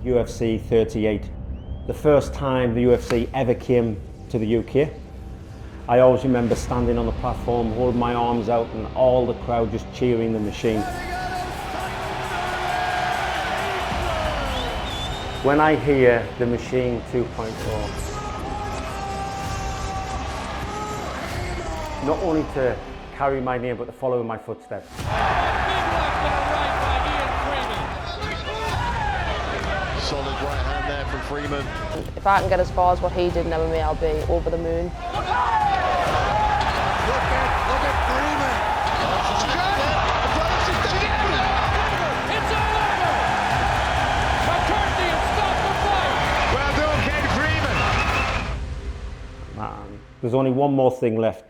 UFC 38. The first time the UFC ever came to the UK. I always remember standing on the platform, holding my arms out and all the crowd just cheering the machine. When I hear the machine 2.0, not only to carry my name, but to follow in my footsteps. Solid right hand there from Freeman. If I can get as far as what he did in MMA, I'll be over the moon. Look at Freeman. It's all over. McCarthy has stopped the fight. Well done, Ken Freeman. Man, there's only one more thing left.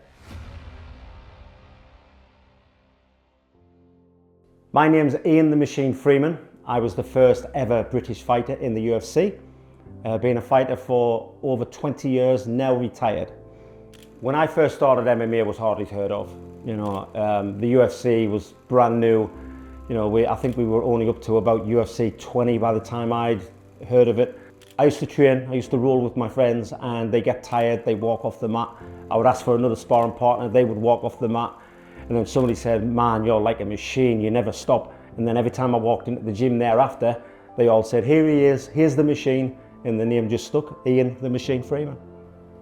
My name's Ian the Machine Freeman. I was the first ever British fighter in the UFC. Been a fighter for over 20 years, now retired. When I first started, MMA was hardly heard of. The UFC was brand new. I think we were only up to about UFC 20 by the time I'd heard of it. I used to train, I used to roll with my friends, and they get tired, they walk off the mat. I would ask for another sparring partner, they would walk off the mat. And then somebody said, man, you're like a machine, you never stop. And then every time I walked into the gym thereafter, they all said, here he is, here's the machine. And the name just stuck, Ian the Machine Freeman.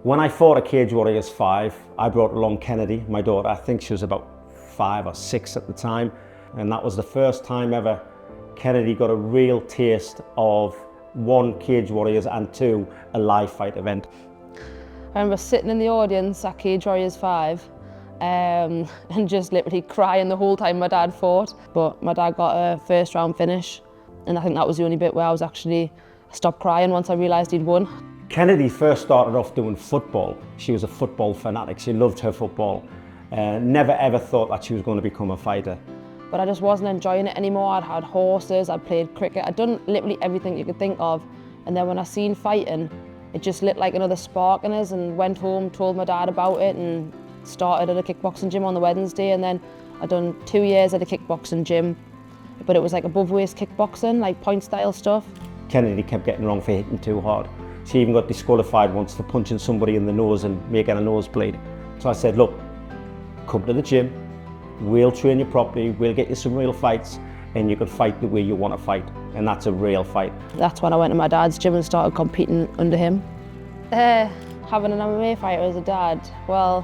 When I fought at Cage Warriors 5, I brought along Kennedy, my daughter. I think she was about 5 or 6 at the time. And that was the first time ever Kennedy got a real taste of 1, Cage Warriors, and 2, a live fight event. I remember sitting in the audience at Cage Warriors 5 and just literally crying the whole time my dad fought. But my dad got a first round finish, and I think that was the only bit where I stopped crying once I realised he'd won. Kennedy first started off doing football. She was a football fanatic, she loved her football. Never ever thought that she was going to become a fighter. But I just wasn't enjoying it anymore. I'd had horses, I'd played cricket, I'd done literally everything you could think of. And then when I seen fighting, it just lit like another spark in us, and went home, told my dad about it, and started at a kickboxing gym on the Wednesday. And then I'd done 2 years at a kickboxing gym, but it was like above waist kickboxing, like point style stuff. Kennedy kept getting wrong for hitting too hard. She even got disqualified once for punching somebody in the nose and making a nosebleed. So I said, look, come to the gym, we'll train you properly, we'll get you some real fights, and you can fight the way you want to fight. And that's a real fight. That's when I went to my dad's gym and started competing under him. Having an MMA fighter as a dad, well,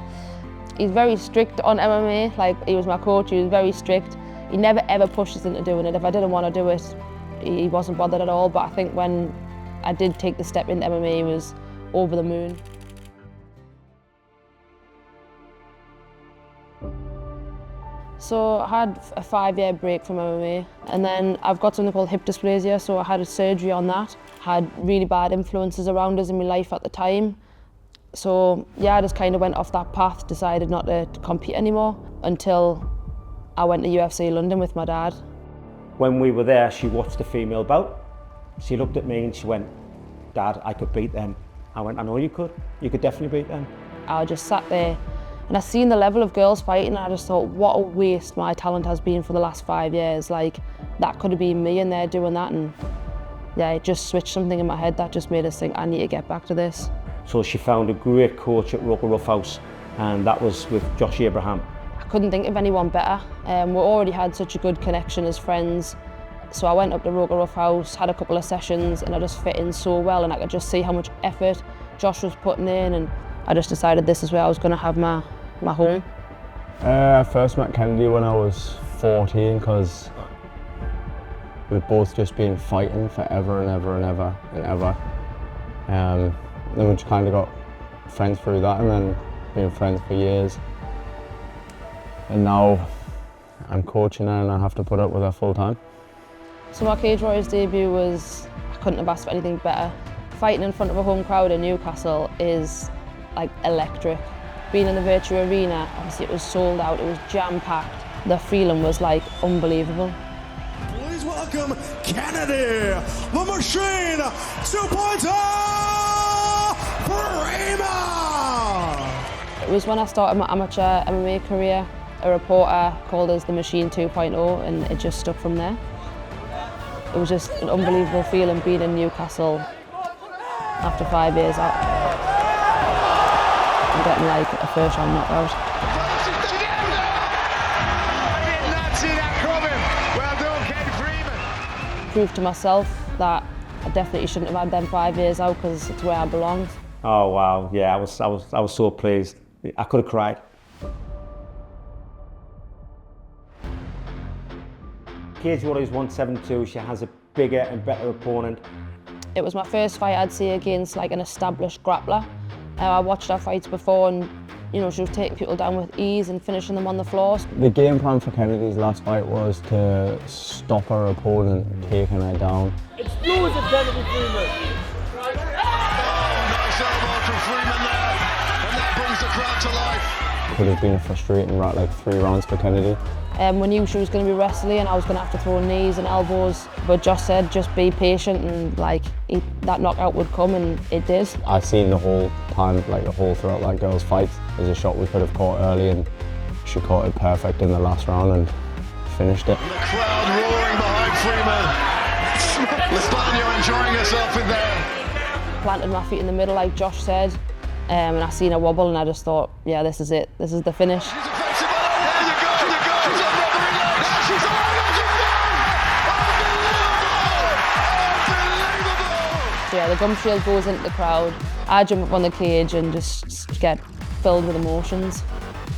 he's very strict on MMA. Like, he was my coach, he was very strict. He never ever pushed us into doing it. If I didn't want to do it, he wasn't bothered at all. But I think when I did take the step into MMA, he was over the moon. So I had a 5-year break from MMA, and then I've got something called hip dysplasia, so I had a surgery on that. Had really bad influences around us in my life at the time. So yeah, I just kind of went off that path, decided not to compete anymore until I went to UFC London with my dad. When we were there, she watched the female bout. She looked at me and she went, Dad, I could beat them. I went, I know you could definitely beat them. I just sat there and I seen the level of girls fighting, and I just thought, what a waste my talent has been for the last 5 years. Like, that could have been me in there doing that, and yeah, it just switched something in my head that just made us think, I need to get back to this. So she found a great coach at Roker Roughhouse, and that was with Josh Abraham. I couldn't think of anyone better. We already had such a good connection as friends. So I went up to Roker Roughhouse, had a couple of sessions, and I just fit in so well, and I could just see how much effort Josh was putting in, and I just decided this is where I was going to have my home. I first met Kennedy when I was 14, because we'd both just been fighting forever and ever and ever and ever. Then we just kind of got friends through that, and then been friends for years. And now I'm coaching her and I have to put up with her full time. So my Cage Warriors debut was, I couldn't have asked for anything better. Fighting in front of a home crowd in Newcastle is like electric. Being in the Virtue Arena, obviously it was sold out, it was jam-packed. The feeling was like unbelievable. Please welcome Kennedy, the Machine 2.0 Freeman! It was when I started my amateur MMA career. A reporter called us the Machine 2.0, and it just stuck from there. It was just an unbelievable feeling being in Newcastle after 5 years out and getting like a first round knockout. I did not see that coming. Well done, Ken Freeman. Proved to myself that I definitely shouldn't have had them 5 years out because it's where I belonged. Oh wow, yeah, I was so pleased. I could have cried. Cage Warriors 172, she has a bigger and better opponent. It was my first fight, I'd say, against like an established grappler. I watched her fights before and you know, she was taking people down with ease and finishing them on the floor. The game plan for Kennedy's last fight was to stop her opponent taking her down. Explosive Kennedy Freeman. Nice elbow from Freeman there, and that brings the crowd to life. Could have been a frustrating like 3 rounds for Kennedy. We knew she was going to be wrestling and I was going to have to throw knees and elbows, but Josh said just be patient and like that knockout would come, and it did. I've seen the whole time, like the whole throughout that girl's fight. There's a shot we could have caught early and she caught it perfect in the last round and finished it. The crowd roaring behind Freeman. Lespano enjoying herself in there. Planted my feet in the middle like Josh said, and I seen her wobble and I just thought, yeah, this is it, this is the finish. She's effective. There you go. She's on referee legs. She's on Unbelievable. So yeah, the gum shield goes into the crowd. I jump up on the cage and just get filled with emotions.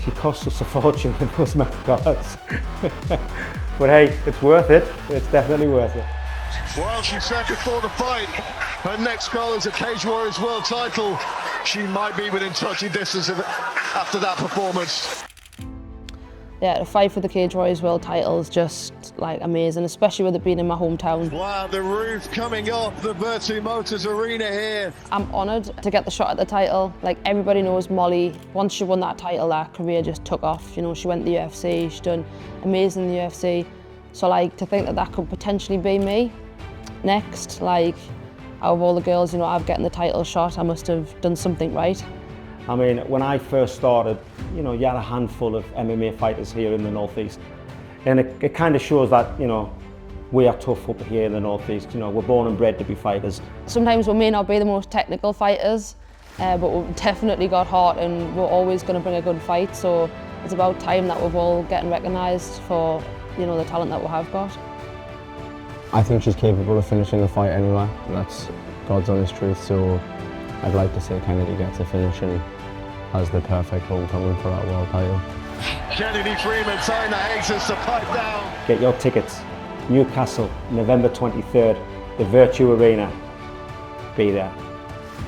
She cost us a fortune with those mouth guards. But hey, it's worth it. It's definitely worth it. Well, she said before the fight, her next goal is a Cage Warriors world title. She might be within touching distance of it after that performance. Yeah, the fight for the Cage Warriors world title is just like amazing, especially with it being in my hometown. Wow, the roof coming off the Verge Motors Arena here. I'm honoured to get the shot at the title. Like everybody knows Molly, once she won that title, her career just took off. You know, she went to the UFC, she's done amazing in the UFC. So like to think that that could potentially be me next, like out of all the girls, you know, I've gotten the title shot, I must have done something right. I mean, when I first started, you know, you had a handful of MMA fighters here in the Northeast. And it kind of shows that, you know, we are tough up here in the Northeast. You know, we're born and bred to be fighters. Sometimes we may not be the most technical fighters, but we've definitely got heart and we're always going to bring a good fight. So it's about time that we're all getting recognised for, you know, the talent that we have got. I think she's capable of finishing the fight anywhere. That's God's honest truth. So I'd like to say Kennedy gets a finish and has the perfect homecoming for that world title. Kennedy Freeman tying the exits to pipe down. Get your tickets. Newcastle, November 23rd, the Virtue Arena. Be there.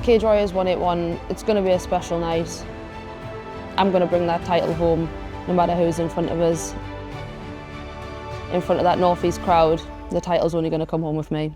Cage Warriors 181, it's going to be a special night. I'm going to bring that title home, no matter who's in front of us. In front of that Northeast crowd, the title's only going to come home with me.